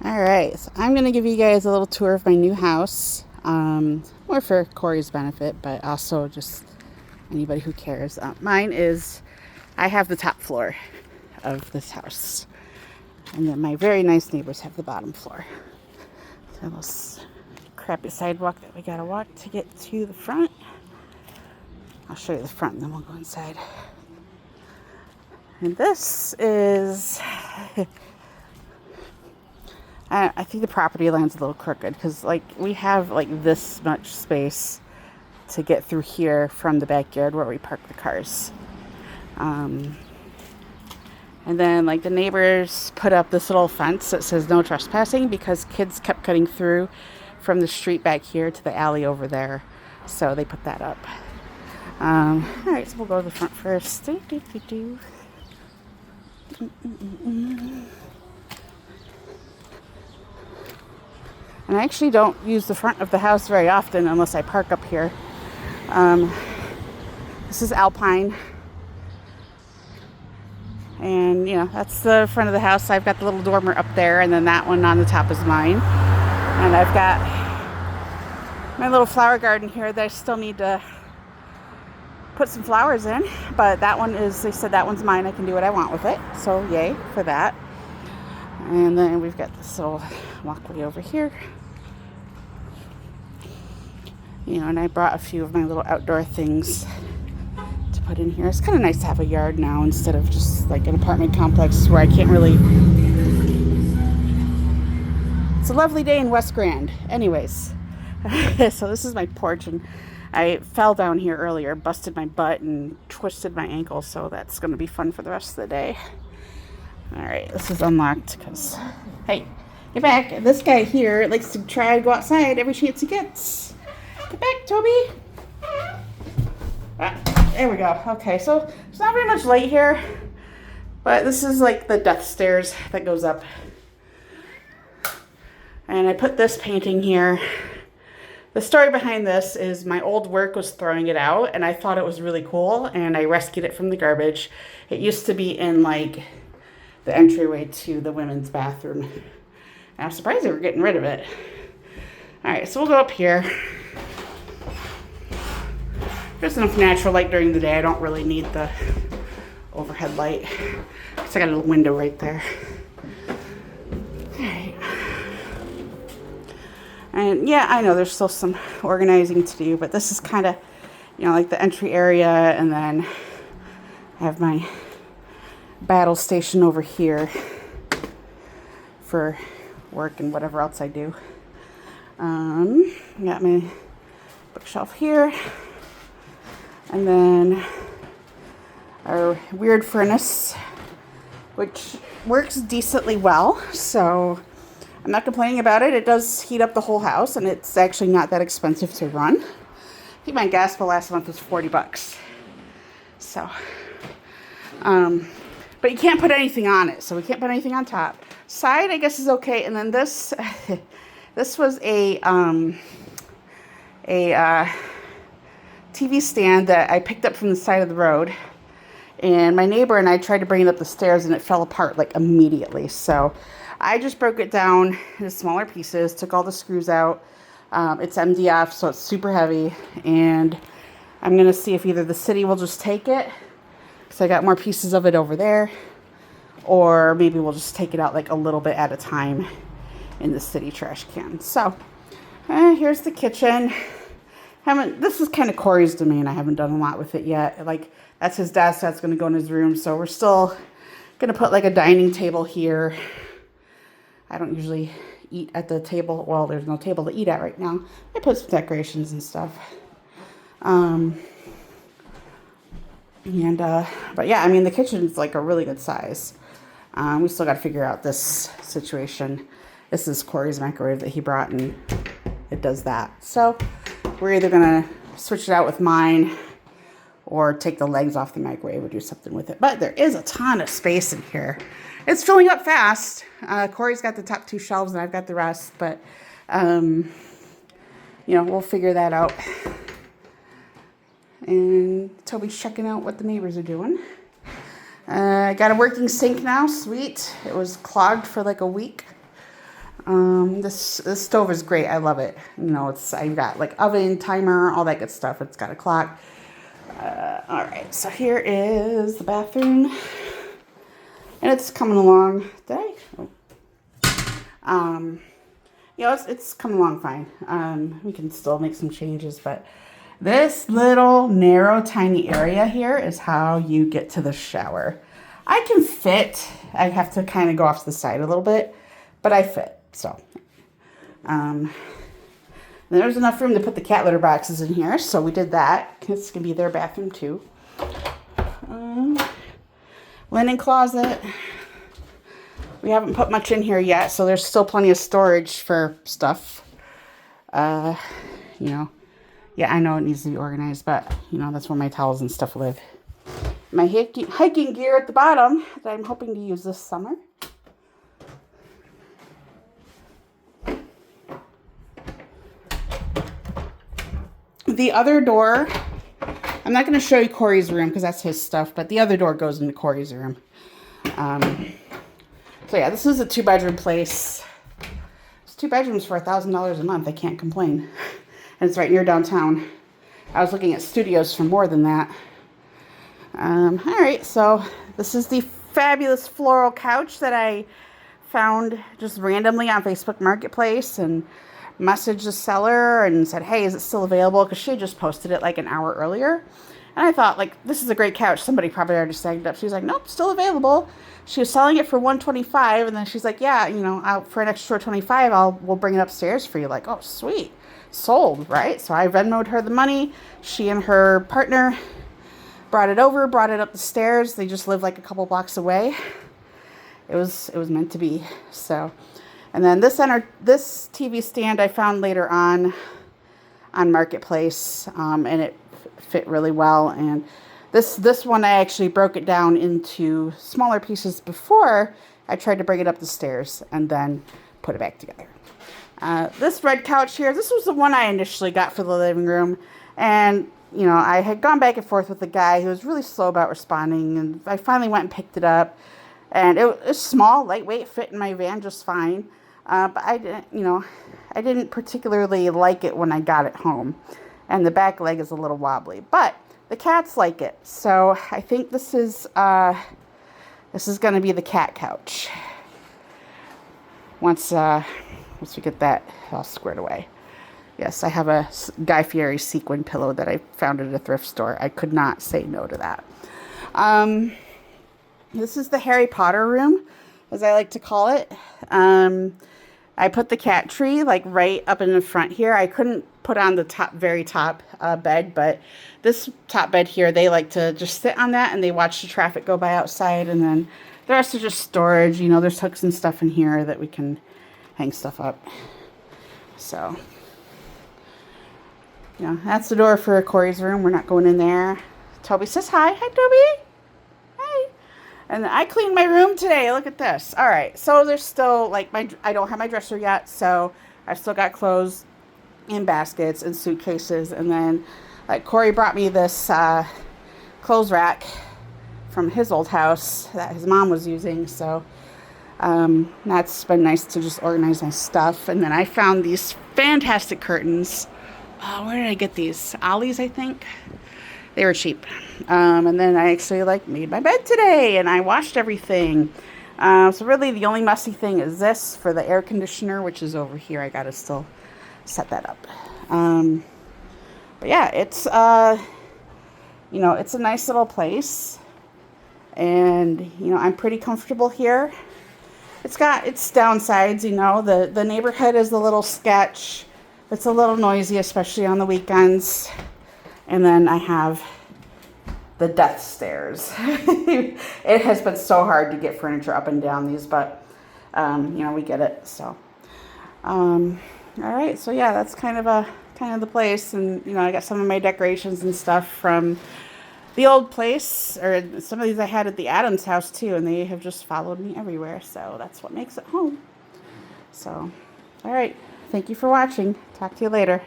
All right, so I'm going to give you guys a little tour of my new house. More for Corey's benefit, but also just anybody who cares. I have the top floor of this house, and then my very nice neighbors have the bottom floor. So this crappy sidewalk that we gotta walk to get to the front. I'll show you the front, and then we'll go inside. And this is I think the property line's a little crooked because like we have like this much space to get through here from the backyard where we park the cars. Um, and then like the neighbors put up this little fence that says no trespassing because kids kept cutting through from the street back here to the alley over there. So they put that up. All right, so we'll go to the front first. Do, do, do, do. And I actually don't use the front of the house very often unless I park up here. Um, this is Alpine. And, that's the front of the house. I've got the little dormer up there, and then that one on the top is mine. And I've got my little flower garden here that I still need to put some flowers in. But they said that one's mine. I can do what I want with it. So, yay for that. And then we've got this little walkway over here. And I brought a few of my little outdoor things to put in here. It's kind of nice to have a yard now instead of just like an apartment complex where I can't really... It's a lovely day in West Grand. Anyways, so this is my porch, and I fell down here earlier, busted my butt, and twisted my ankle, so that's going to be fun for the rest of the day. All right, this is unlocked because, hey, get back. This guy here likes to try to go outside every chance he gets. Get back, Toby. There we go. Okay, so there's not very much light here, but this is like the death stairs that goes up. And I put this painting here. The story behind this is my old work was throwing it out, and I thought it was really cool, and I rescued it from the garbage. It used to be in like the entryway to the women's bathroom. And I'm surprised they were getting rid of it. All right, so we'll go up here. There's enough natural light during the day. I don't really need the overhead light. Because I got a little window right there. All right. And yeah, I know there's still some organizing to do, but this is kind of, like the entry area, and then I have my battle station over here for work and whatever else I do. Got my bookshelf here. And then our weird furnace, which works decently well. So I'm not complaining about it. It does heat up the whole house, and it's actually not that expensive to run. I think my gas bill last month was $40. So, but you can't put anything on it. So we can't put anything on top. Side, I guess, is okay. And then this, this was a TV stand that I picked up from the side of the road, and my neighbor and I tried to bring it up the stairs, and it fell apart like immediately. So I just broke it down into smaller pieces, took all the screws out. It's MDF, so it's super heavy, and I'm gonna see if either the city will just take it, because I got more pieces of it over there, or maybe we'll just take it out like a little bit at a time in the city trash can. So here's the kitchen. This is kind of Corey's domain. I haven't done a lot with it yet. Like, that's his desk. That's going to go in his room. So we're still going to put like a dining table here. I don't usually eat at the table. Well, there's no table to eat at right now. I put some decorations and stuff. But yeah, I mean, the kitchen's like a really good size. We still got to figure out this situation. This is Corey's microwave that he brought, and it does that. So we're either going to switch it out with mine or take the legs off the microwave or do something with it. But there is a ton of space in here. It's filling up fast. Corey's got the top two shelves and I've got the rest. But, we'll figure that out. And Toby's checking out what the neighbors are doing. I got a working sink now. Sweet. It was clogged for like a week. This stove is great. I love it. You know, I've got like oven, timer, all that good stuff. It's got a clock. All right, so here is the bathroom, and it's coming along. Did I? Oh. You know, it's coming along fine. We can still make some changes, but this little narrow, tiny area here is how you get to the shower. I can fit. I have to kind of go off to the side a little bit, but I fit. So, there's enough room to put the cat litter boxes in here, so we did that. It's gonna be their bathroom too. Linen closet. We haven't put much in here yet, so there's still plenty of storage for stuff. You know, yeah, I know it needs to be organized, but you know, that's where my towels and stuff live. My hiking gear at the bottom that I'm hoping to use this summer. The other door, I'm not going to show you Corey's room because that's his stuff, but the other door goes into Corey's room. So yeah, this is a 2-bedroom place. It's 2 bedrooms for $1,000 a month. I can't complain. And it's right near downtown. I was looking at studios for more than that. All right, so this is the fabulous floral couch that I found just randomly on Facebook Marketplace and messaged the seller and said, hey, is it still available? Because she had just posted it like an hour earlier. And I thought, like, this is a great couch. Somebody probably already snagged it up. She's like, nope, still available. She was selling it for $125, and then she's like, yeah, you know, for an extra $25, we'll bring it upstairs for you. Like, oh, sweet. Sold, right? So I Venmo'd her the money. She and her partner brought it over, brought it up the stairs. They just live like a couple blocks away. It was meant to be. So, and then this TV stand I found later on Marketplace, and it fit really well. And this one I actually broke it down into smaller pieces before I tried to bring it up the stairs and then put it back together. This red couch here, this was the one I initially got for the living room, and you know, I had gone back and forth with the guy who was really slow about responding, and I finally went and picked it up, and it was small, lightweight, fit in my van just fine. But I didn't particularly like it when I got it home, and the back leg is a little wobbly, but the cats like it, so I think this is going to be the cat couch once we get that all squared away. Yes, I have a Guy Fieri sequin pillow that I found at a thrift store. I could not say no to that. This is the Harry Potter room, as I like to call it. I put the cat tree like right up in the front here. I couldn't put on the very top bed, but this top bed here, they like to just sit on that and they watch the traffic go by outside, and then the rest is just storage. You know, there's hooks and stuff in here that we can hang stuff up. So, yeah, that's the door for Corey's room. We're not going in there. Toby says hi. Hi, Toby. Hi. And I cleaned my room today. Look at this. All right. So there's still like I don't have my dresser yet. So I've still got clothes in baskets and suitcases. And then like Corey brought me this clothes rack from his old house that his mom was using. So that's been nice to just organize my stuff. And then I found these fantastic curtains. Where did I get these? Ollie's, I think. They were cheap. And then I actually made my bed today and I washed everything. So really the only messy thing is this for the air conditioner, which is over here. I gotta still set that up. But yeah, it's it's a nice little place, and I'm pretty comfortable here. It's got its downsides, the neighborhood is a little sketch. It's a little noisy, especially on the weekends. And then I have the death stairs. It has been so hard to get furniture up and down these, but we get it. So all right, so yeah, that's kind of the place. And I got some of my decorations and stuff from the old place, or some of these I had at the Adams house too, and they have just followed me everywhere, so that's what makes it home. So all right, thank you for watching. Talk to you later.